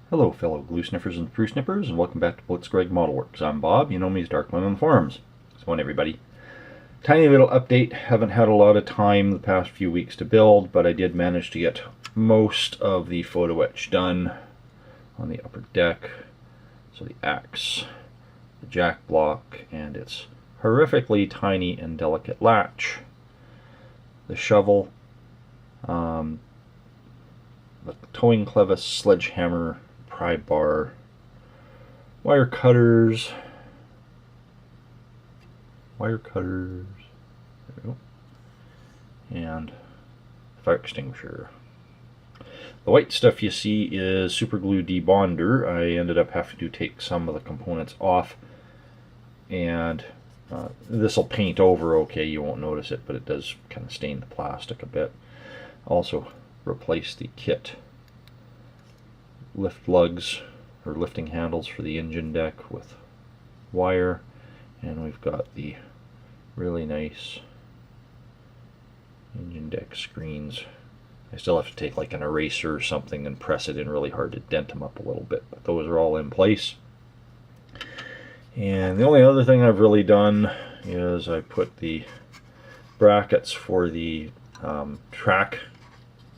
Hello fellow glue sniffers and sprue snippers, and welcome back to Blitzkrieg Model Works. I'm Bob, you know me as Darkman on the forums. So on everybody. Tiny little update, haven't had a lot of time the past few weeks to build, but I did manage to get most of the photo etch done on the upper deck. So the axe, the jack block, and its horrifically tiny and delicate latch. The shovel, the towing clevis, sledgehammer, pry bar, wire cutters, there we go, and fire extinguisher. The white stuff you see is super glue debonder. I ended up having to take some of the components off, and this will paint over okay, you won't notice it, but it does kind of stain the plastic a bit. Also replace the kit lift lugs or lifting handles for the engine deck with wire, and we've got the really nice engine deck screens. I still have to take like an eraser or something and press it in really hard to dent them up a little bit, but those are all in place. And the only other thing I've really done is I put the brackets for the track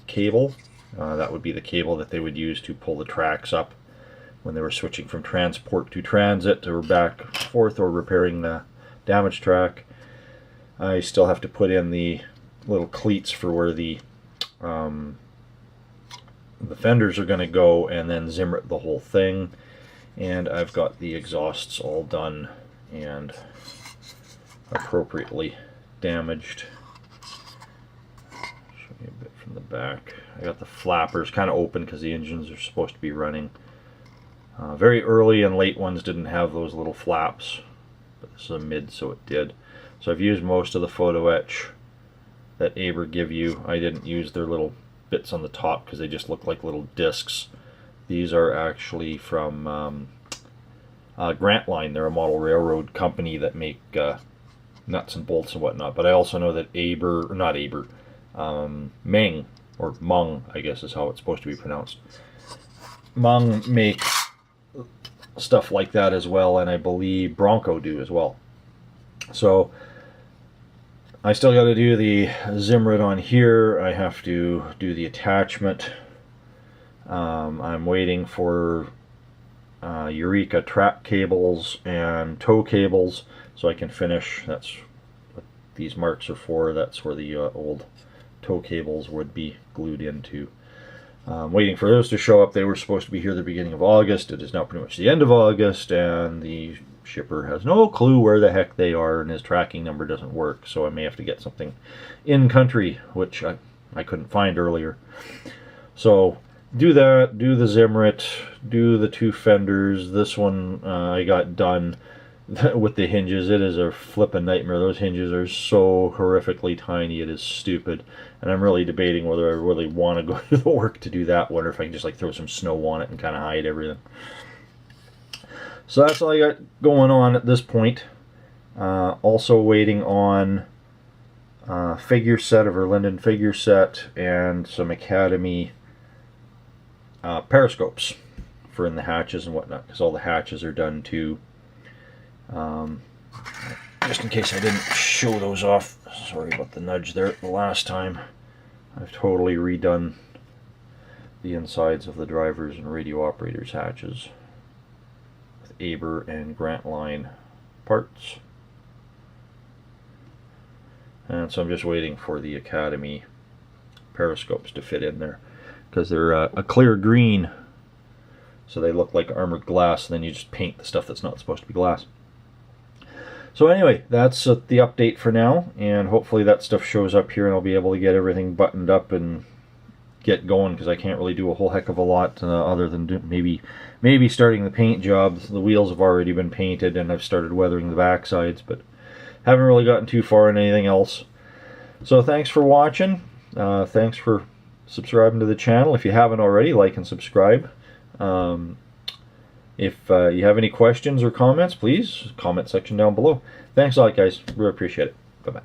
cable. That would be the cable that they would use to pull the tracks up when they were switching from transport to transit or back and forth or repairing the damaged track. I still have to put in the little cleats for where the fenders are going to go, and then Zimrit the whole thing. And I've got the exhausts all done and appropriately damaged. Show you a bit from the back. I got the flappers kind of open because the engines are supposed to be running. Very early and late ones didn't have those little flaps, but this is a mid, so it did. So I've used most of the photo etch that ABER give you. I didn't use their little bits on the top because they just look like little discs. These are actually from Grant Line. They're a model railroad company that make nuts and bolts and whatnot. But I also know that Meng, or Mung, I guess is how it's supposed to be pronounced. Mung make stuff like that as well, and I believe Bronco do as well. So I still got to do the Zimrit on here. I have to do the attachment. I'm waiting for Eureka track cables and tow cables so I can finish. That's what these marks are for. That's where the old tow cables would be glued into. Waiting for those to show up. They were supposed to be here the beginning of August. It is now pretty much the end of August, and the shipper has no clue where the heck they are, and his tracking number doesn't work, so I may have to get something in country, which I couldn't find earlier. So do that, do the Zimrit, do the two fenders. This one I got done with the hinges. It is a flippin' nightmare. Those hinges are so horrifically tiny, it is stupid. And I'm really debating whether I really want to go through the work to do that one, or if I can just like throw some snow on it and kind of hide everything. So that's all I got going on at this point. Also waiting on figure set, a Verlinden figure set, and some Academy periscopes for in the hatches and whatnot, because all the hatches are done too. Just in case I didn't show those off, sorry about the nudge there the last time. I've totally redone the insides of the drivers and radio operators hatches with ABER and Grant Line parts. And so I'm just waiting for the Academy periscopes to fit in there, because they're a clear green, so they look like armored glass, and then you just paint the stuff that's not supposed to be glass. So anyway, that's the update for now, and hopefully that stuff shows up here and I'll be able to get everything buttoned up and get going, because I can't really do a whole heck of a lot other than maybe starting the paint job. The wheels have already been painted and I've started weathering the back sides, but haven't really gotten too far in anything else. So thanks for watching. Thanks for subscribing to the channel. If you haven't already, like and subscribe. If you have any questions or comments, please comment section down below. Thanks a lot, guys. Really appreciate it. Bye-bye.